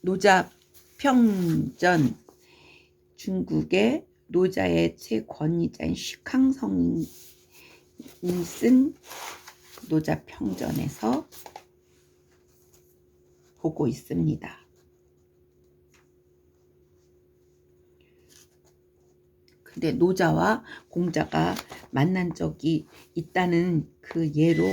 노자평전, 중국의 노자의 최권위자인 쉬캉성이 쓴 노자평전에서 보고 있습니다. 근데 노자와 공자가 만난 적이 있다는 그 예로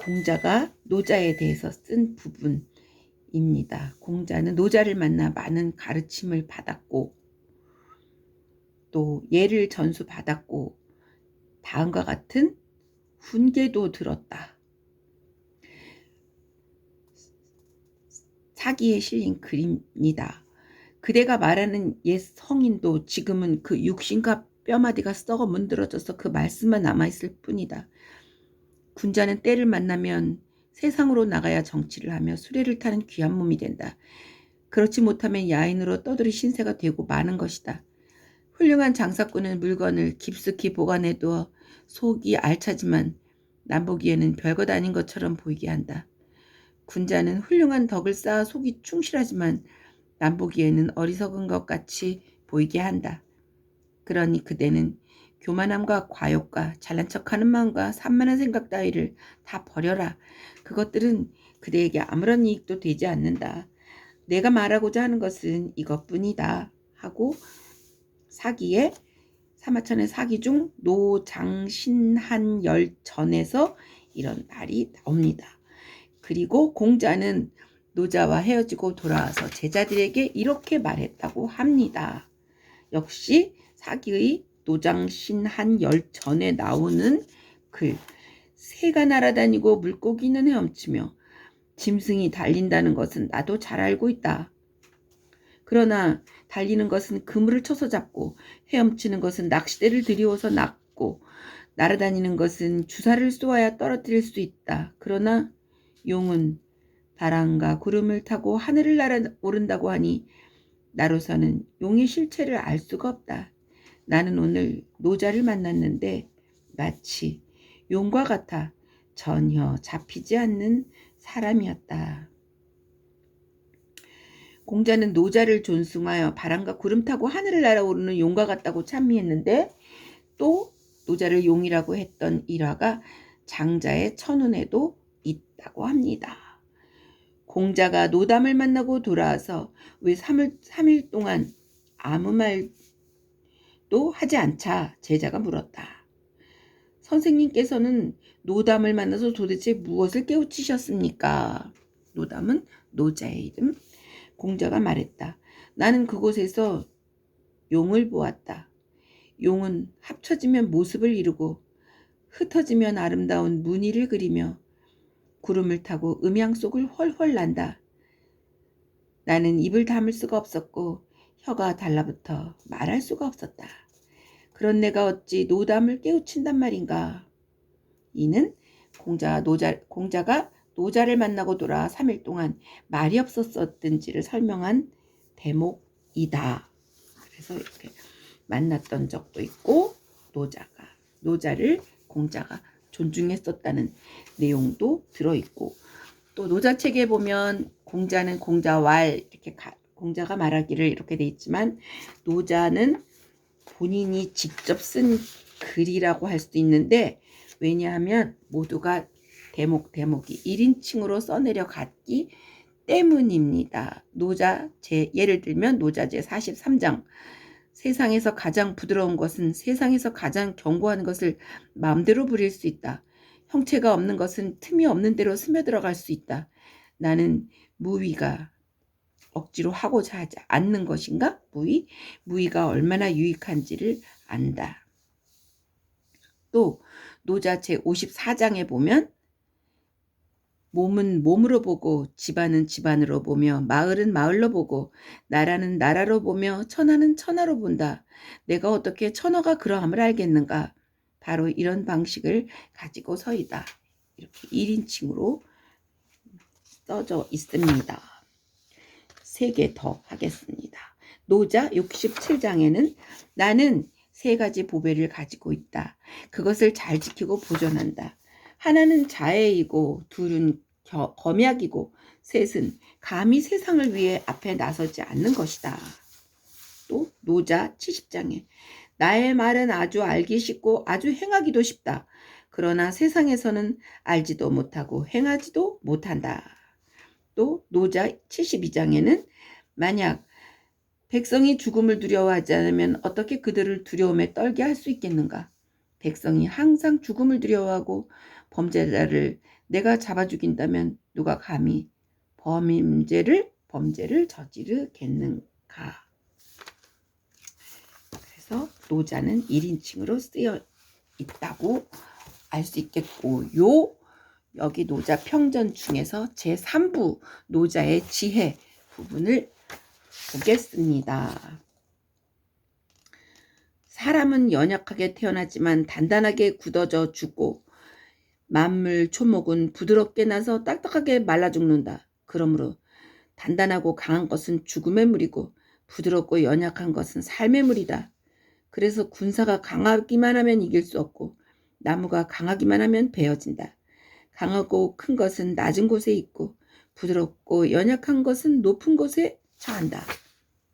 공자가 노자에 대해서 쓴 부분입니다. 공자는 노자를 만나 많은 가르침을 받았고 또 예를 전수받았고 다음과 같은 훈계도 들었다. 사기에 실린 글입니다. 그대가 말하는 옛 성인도 지금은 그 육신과 뼈마디가 썩어 문드러져서 그 말씀만 남아있을 뿐이다. 군자는 때를 만나면 세상으로 나가야 정치를 하며 수레를 타는 귀한 몸이 된다. 그렇지 못하면 야인으로 떠들이 신세가 되고 마는 것이다. 훌륭한 장사꾼은 물건을 깊숙이 보관해두어 속이 알차지만 남보기에는 별것 아닌 것처럼 보이게 한다. 군자는 훌륭한 덕을 쌓아 속이 충실하지만 남보기에는 어리석은 것 같이 보이게 한다. 그러니 그대는 교만함과 과욕과 잘난 척하는 마음과 산만한 생각 따위를 다 버려라. 그것들은 그대에게 아무런 이익도 되지 않는다. 내가 말하고자 하는 것은 이것뿐이다. 하고 사기의 사마천의 사기 중 노장신한열전에서 이런 말이 나옵니다. 그리고 공자는 노자와 헤어지고 돌아와서 제자들에게 이렇게 말했다고 합니다. 역시 사기의 노장신한열전에 나오는 글. 새가 날아다니고 물고기는 헤엄치며 짐승이 달린다는 것은 나도 잘 알고 있다. 그러나 달리는 것은 그물을 쳐서 잡고 헤엄치는 것은 낚싯대를 들이워서 낚고 날아다니는 것은 주사를 쏘아야 떨어뜨릴 수 있다. 그러나 용은 바람과 구름을 타고 하늘을 날아오른다고 하니 나로서는 용의 실체를 알 수가 없다. 나는 오늘 노자를 만났는데 마치 용과 같아 전혀 잡히지 않는 사람이었다. 공자는 노자를 존숭하여 바람과 구름 타고 하늘을 날아오르는 용과 같다고 찬미했는데 또 노자를 용이라고 했던 일화가 장자의 천운에도 있다고 합니다. 공자가 노담을 만나고 돌아와서 왜 3일 동안 아무 말도 하지 않자 제자가 물었다. 선생님께서는 노담을 만나서 도대체 무엇을 깨우치셨습니까? 노담은 노자의 이름. 공자가 말했다. 나는 그곳에서 용을 보았다. 용은 합쳐지면 모습을 이루고 흩어지면 아름다운 무늬를 그리며 구름을 타고 음양 속을 훨훨 난다. 나는 입을 다물 수가 없었고 혀가 달라붙어 말할 수가 없었다. 그런 내가 어찌 노담을 깨우친단 말인가. 이는 공자가 노자를 만나고 돌아 3일 동안 말이 없었었든지를 설명한 대목이다. 그래서 이렇게 만났던 적도 있고 노자를 공자가 존중했었다는 내용도 들어있고 또 노자책에 보면 공자는 공자왈 이렇게 공자가 말하기를 이렇게 돼 있지만 노자는 본인이 직접 쓴 글이라고 할 수도 있는데 왜냐하면 모두가 대목이 1인칭으로 써내려 갔기 때문입니다. 예를 들면 노자 제43장 세상에서 가장 부드러운 것은 세상에서 가장 견고한 것을 마음대로 부릴 수 있다. 형체가 없는 것은 틈이 없는 대로 스며들어갈 수 있다. 나는 무위가 억지로 하고자 하지 않는 것인가? 무위가 얼마나 유익한지를 안다. 또 노자 제54장에 보면 몸은 몸으로 보고 집안은 집안으로 보며 마을은 마을로 보고 나라는 나라로 보며 천하는 천하로 본다. 내가 어떻게 천하가 그러함을 알겠는가? 바로 이런 방식을 가지고서이다. 이렇게 1인칭으로 써져 있습니다. 3개 더 하겠습니다. 노자 67장에는 나는 3가지 보배를 가지고 있다. 그것을 잘 지키고 보존한다. 하나는 자애이고 둘은 검약이고 셋은 감히 세상을 위해 앞에 나서지 않는 것이다. 또 노자 70장에 나의 말은 아주 알기 쉽고 아주 행하기도 쉽다. 그러나 세상에서는 알지도 못하고 행하지도 못한다. 또 노자 72장에는 만약 백성이 죽음을 두려워하지 않으면 어떻게 그들을 두려움에 떨게 할 수 있겠는가? 백성이 항상 죽음을 두려워하고 범죄자를 내가 잡아 죽인다면 누가 감히 범죄를 저지르겠는가? 그래서 노자는 1인칭으로 쓰여 있다고 알 수 있겠고요. 여기 노자 평전 중에서 제3부 노자의 지혜 부분을 보겠습니다. 사람은 연약하게 태어나지만 단단하게 굳어져 죽고 만물 초목은 부드럽게 나서 딱딱하게 말라 죽는다. 그러므로 단단하고 강한 것은 죽음의 물이고 부드럽고 연약한 것은 삶의 물이다. 그래서 군사가 강하기만 하면 이길 수 없고 나무가 강하기만 하면 베어진다. 강하고 큰 것은 낮은 곳에 있고 부드럽고 연약한 것은 높은 곳에 처한다.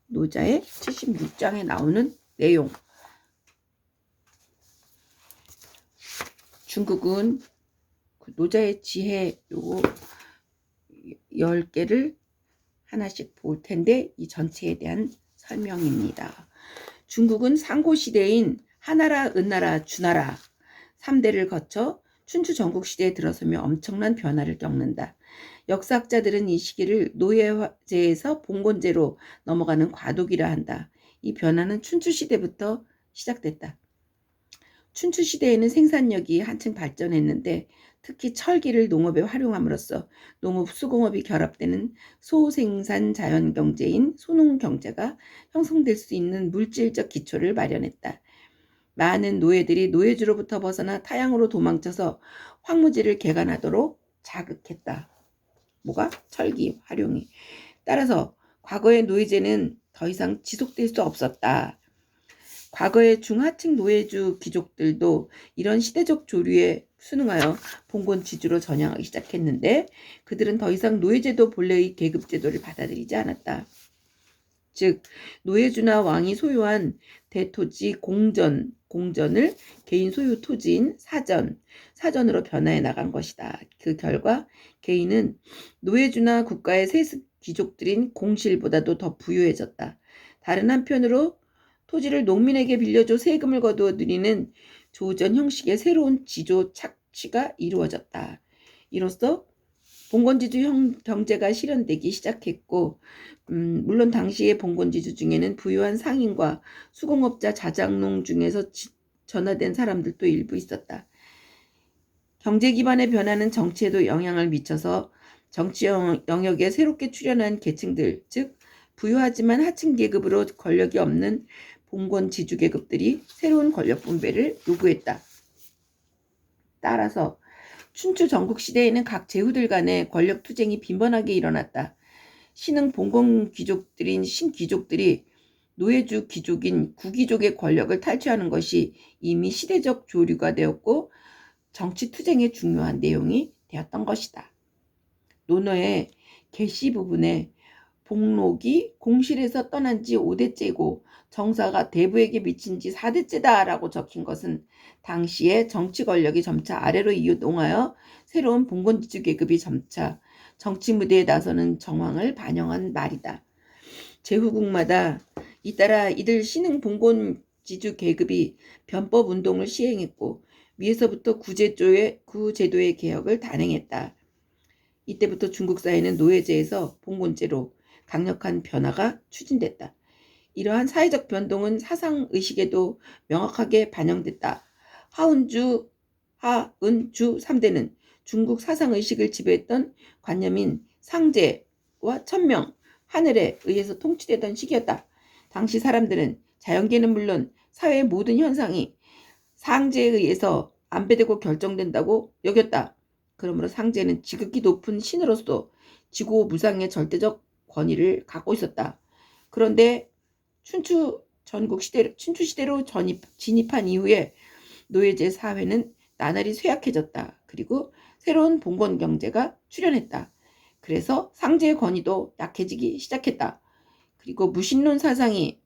노자의 76장에 나오는 내용. 중국은 노자의 지혜 요거 10개를 하나씩 볼 텐데 이 전체에 대한 설명입니다. 중국은 상고시대인 하나라, 은나라, 주나라 3대를 거쳐 춘추 전국시대에 들어서며 엄청난 변화를 겪는다. 역사학자들은 이 시기를 노예제에서 봉건제로 넘어가는 과도기라 한다. 이 변화는 춘추시대부터 시작됐다. 춘추시대에는 생산력이 한층 발전했는데 특히 철기를 농업에 활용함으로써 농업, 수공업이 결합되는 소생산 자연경제인 소농경제가 형성될 수 있는 물질적 기초를 마련했다. 많은 노예들이 노예주로부터 벗어나 타향으로 도망쳐서 황무지를 개간하도록 자극했다. 뭐가? 철기 활용이. 따라서 과거의 노예제는 더 이상 지속될 수 없었다. 과거의 중하층 노예주 귀족들도 이런 시대적 조류에 순응하여 봉건지주로 전향하기 시작했는데 그들은 더 이상 노예제도 본래의 계급제도를 받아들이지 않았다. 즉 노예주나 왕이 소유한 대토지 공전을 개인 소유 토지인 사전으로 변화해 나간 것이다. 그 결과 개인은 노예주나 국가의 세습 귀족들인 공실보다도 더 부유해졌다. 다른 한편으로 토지를 농민에게 빌려줘 세금을 거두어 들이는 조전 형식의 새로운 지조 착취가 이루어졌다. 이로써 봉건지주 경제가 실현되기 시작했고 물론 당시의 봉건지주 중에는 부유한 상인과 수공업자 자작농 중에서 전화된 사람들도 일부 있었다. 경제 기반의 변화는 정치에도 영향을 미쳐서 정치 영역에 새롭게 출현한 계층들, 즉 부유하지만 하층 계급으로 권력이 없는 봉건 지주 계급들이 새로운 권력 분배를 요구했다. 따라서 춘추 전국 시대에는 각 제후들 간의 권력 투쟁이 빈번하게 일어났다. 신흥 봉건 귀족들인 신귀족들이 노예주 귀족인 구귀족의 권력을 탈취하는 것이 이미 시대적 조류가 되었고 정치 투쟁의 중요한 내용이 되었던 것이다. 논어의 계시 부분에 복록이 공실에서 떠난 지 5대째고 정사가 대부에게 미친 지 4대째다 라고 적힌 것은 당시의 정치 권력이 점차 아래로 이동하여 새로운 봉건지주 계급이 점차 정치 무대에 나서는 정황을 반영한 말이다. 제후국마다 잇따라 이들 신흥 봉건지주 계급이 변법 운동을 시행했고 위에서부터 구제도의 개혁을 단행했다. 이때부터 중국 사회는 노예제에서 봉건제로 강력한 변화가 추진됐다. 이러한 사회적 변동은 사상의식에도 명확하게 반영됐다. 하은주 3대는 중국 사상의식을 지배했던 관념인 상제와 천명, 하늘에 의해서 통치되던 시기였다. 당시 사람들은 자연계는 물론 사회의 모든 현상이 상제에 의해서 안배되고 결정된다고 여겼다. 그러므로 상제는 지극히 높은 신으로서 지구 무상의 절대적 권위를 갖고 있었다. 그런데 춘추 시대로 진입한 이후에 노예제 사회는 나날이 쇠약해졌다. 그리고 새로운 봉건 경제가 출현했다. 그래서 상제의 권위도 약해지기 시작했다. 그리고 무신론 사상이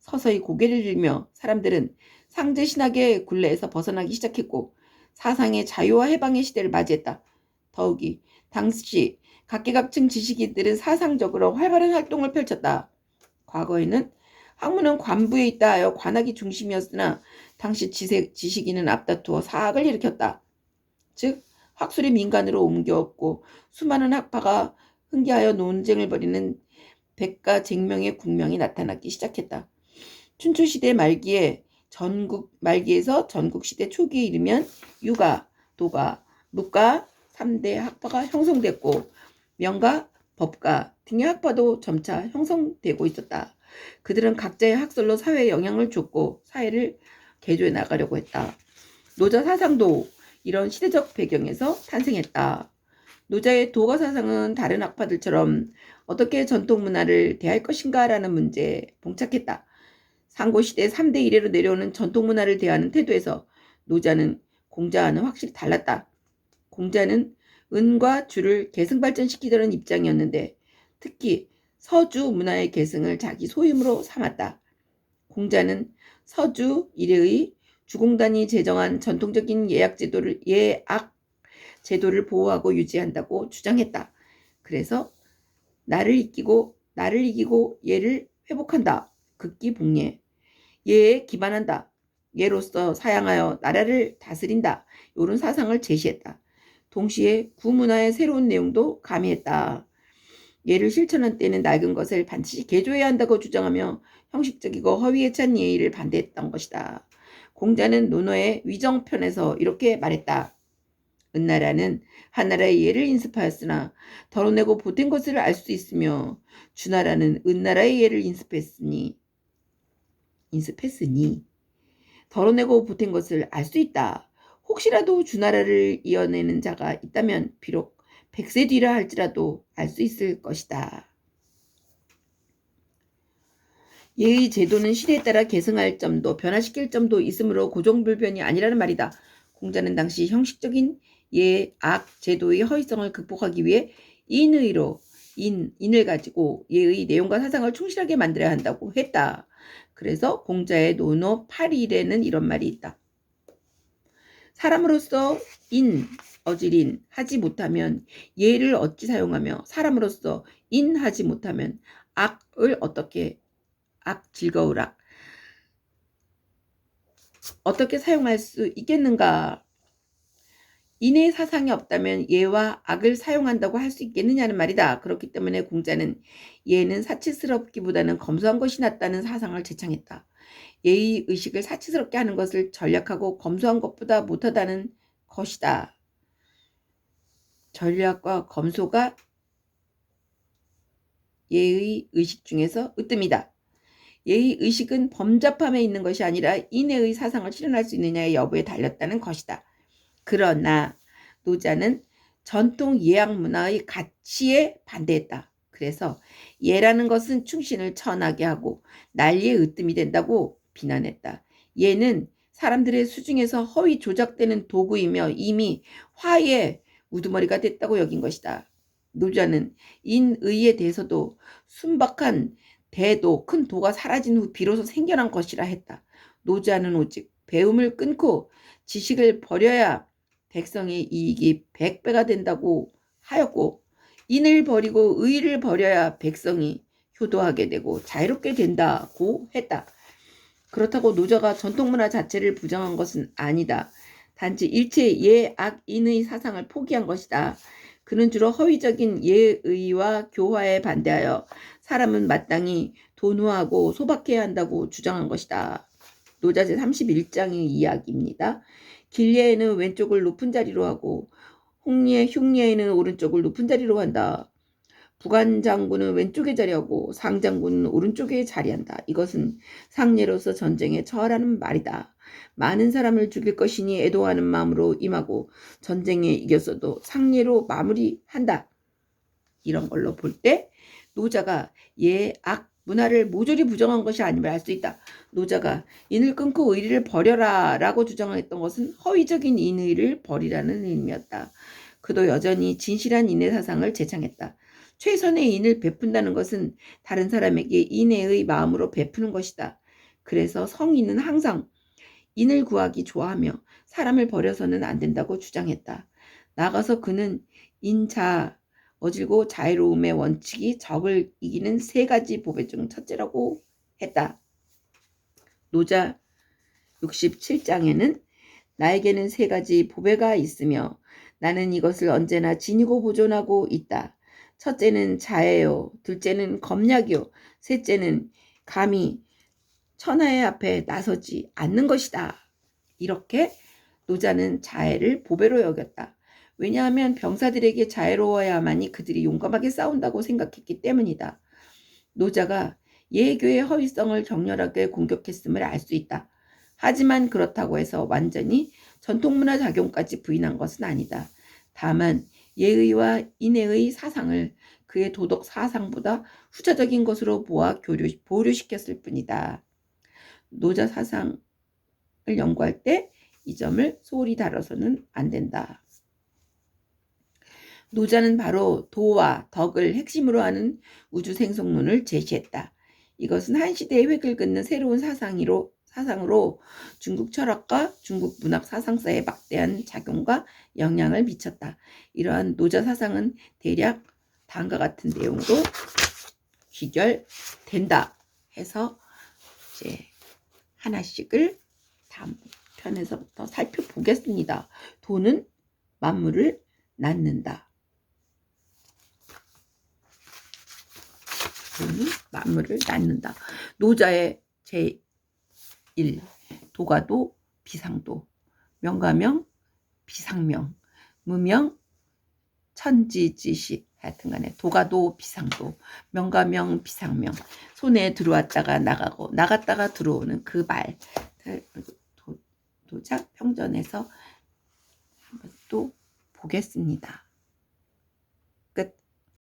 서서히 고개를 들며 사람들은 상제 신학의 굴레에서 벗어나기 시작했고 사상의 자유와 해방의 시대를 맞이했다. 더욱이 당시 각계각층 지식인들은 사상적으로 활발한 활동을 펼쳤다. 과거에는 학문은 관부에 있다 하여 관학이 중심이었으나 당시 지식인은 앞다투어 사학을 일으켰다. 즉 학술이 민간으로 옮겨왔고 수많은 학파가 흥계하여 논쟁을 벌이는 백가쟁명의 국명이 나타나기 시작했다. 춘추시대 말기에서 전국시대 초기에 이르면 유가, 도가, 무가 3대 학파가 형성됐고 명가, 법가 등의 학파도 점차 형성되고 있었다. 그들은 각자의 학설로 사회에 영향을 줬고 사회를 개조해 나가려고 했다. 노자 사상도 이런 시대적 배경에서 탄생했다. 노자의 도가 사상은 다른 학파들처럼 어떻게 전통 문화를 대할 것인가라는 문제에 봉착했다. 상고시대 3대 이래로 내려오는 전통 문화를 대하는 태도에서 노자는 공자와는 확실히 달랐다. 공자는 은과 주를 계승발전시키려는 입장이었는데 특히 서주 문화의 계승을 자기 소임으로 삼았다. 공자는 서주 이래의 주공단이 제정한 전통적인 예악 제도를 보호하고 유지한다고 주장했다. 그래서 나를 이기고 예를 회복한다. 극기복례. 예에 기반한다. 예로서 사양하여 나라를 다스린다. 이런 사상을 제시했다. 동시에 구문화의 새로운 내용도 가미했다. 예를 실천한 때는 낡은 것을 반드시 개조해야 한다고 주장하며 형식적이고 허위에 찬 예의를 반대했던 것이다. 공자는 논어의 위정편에서 이렇게 말했다. 은나라는 한나라의 예를 인습하였으나 덜어내고 보탠 것을 알 수 있으며 주나라는 은나라의 예를 인습했으니 덜어내고 보탠 것을 알 수 있다. 혹시라도 주나라를 이어내는 자가 있다면 비록 100세 뒤라 할지라도 알 수 있을 것이다. 예의 제도는 시대에 따라 계승할 점도 변화시킬 점도 있으므로 고정불변이 아니라는 말이다. 공자는 당시 형식적인 예악 제도의 허위성을 극복하기 위해 인을 가지고 예의 내용과 사상을 충실하게 만들어야 한다고 했다. 그래서 공자의 논어 8일에는 이런 말이 있다. 사람으로서 어질인 하지 못하면 예를 어찌 사용하며 사람으로서 하지 못하면 악을 즐거우라 어떻게 사용할 수 있겠는가? 인의 사상이 없다면 예와 악을 사용한다고 할 수 있겠느냐는 말이다. 그렇기 때문에 공자는 예는 사치스럽기보다는 검소한 것이 낫다는 사상을 제창했다. 예의 의식을 사치스럽게 하는 것을 전략하고 검소한 것보다 못하다는 것이다. 전략과 검소가 예의 의식 중에서 으뜸이다. 예의 의식은 범접함에 있는 것이 아니라 인의 사상을 실현할 수 있느냐의 여부에 달렸다는 것이다. 그러나 노자는 전통 예학 문화의 가치에 반대했다. 그래서 예라는 것은 충신을 천하게 하고 난리의 으뜸이 된다고 비난했다. 예는 사람들의 수중에서 허위 조작되는 도구이며 이미 화의 우두머리가 됐다고 여긴 것이다. 노자는 인의에 대해서도 순박한 대도, 큰 도가 사라진 후 비로소 생겨난 것이라 했다. 노자는 오직 배움을 끊고 지식을 버려야 백성의 이익이 100배가 된다고 하였고 인을 버리고 의를 버려야 백성이 효도하게 되고 자유롭게 된다고 했다. 그렇다고 노자가 전통문화 자체를 부정한 것은 아니다. 단지 일체 예악 인의 사상을 포기한 것이다. 그는 주로 허위적인 예의와 교화에 반대하여 사람은 마땅히 도노하고 소박해야 한다고 주장한 것이다. 노자 제31장의 이야기입니다. 길리에는 왼쪽을 높은 자리로 하고 흉리에는 오른쪽을 높은 자리로 한다. 부관장군은 왼쪽에 자리하고 상장군은 오른쪽에 자리한다. 이것은 상례로서 전쟁에 처하라는 말이다. 많은 사람을 죽일 것이니 애도하는 마음으로 임하고 전쟁에 이겼어도 상례로 마무리한다. 이런 걸로 볼 때 노자가 예악 문화를 모조리 부정한 것이 아님을 알 수 있다. 노자가 인을 끊고 의리를 버려라 라고 주장했던 것은 허위적인 인의를 버리라는 의미였다. 그도 여전히 진실한 인의 사상을 제창했다. 최선의 인을 베푼다는 것은 다른 사람에게 인애의 마음으로 베푸는 것이다. 그래서 성인은 항상 인을 구하기 좋아하며 사람을 버려서는 안 된다고 주장했다. 나아가서 그는 인자, 어질고 자애로움의 원칙이 적을 이기는 세 가지 보배 중 첫째라고 했다. 노자 67장에는 나에게는 세 가지 보배가 있으며 나는 이것을 언제나 지니고 보존하고 있다. 첫째는 자애요. 둘째는 검략이요. 셋째는 감히 천하의 앞에 나서지 않는 것이다. 이렇게 노자는 자애를 보배로 여겼다. 왜냐하면 병사들에게 자애로워야만이 그들이 용감하게 싸운다고 생각했기 때문이다. 노자가 예교의 허위성을 격렬하게 공격했음을 알 수 있다. 하지만 그렇다고 해서 완전히 전통문화 작용까지 부인한 것은 아니다. 다만 예의와 인애의 사상을 그의 도덕 사상보다 후자적인 것으로 보아 보류시켰을 뿐이다. 노자 사상을 연구할 때 이 점을 소홀히 다뤄서는 안 된다. 노자는 바로 도와 덕을 핵심으로 하는 우주생성론을 제시했다. 이것은 한 시대의 획을 긋는 새로운 사상으로 중국 철학과 중국 문학 사상사에 막대한 작용과 영향을 미쳤다. 이러한 노자 사상은 대략 다음과 같은 내용으로 귀결된다 해서 이제 하나씩을 다음 편에서부터 살펴보겠습니다. 도는 만물을 낳는다. 도는 만물을 낳는다. 노자의 제1 도가도 비상도 명가명 비상명 무명 천지지식 하여튼간에 도가도 비상도 명가명 비상명 손에 들어왔다가 나가고 나갔다가 들어오는 그 말 도자 평전에서 한번 또 보겠습니다.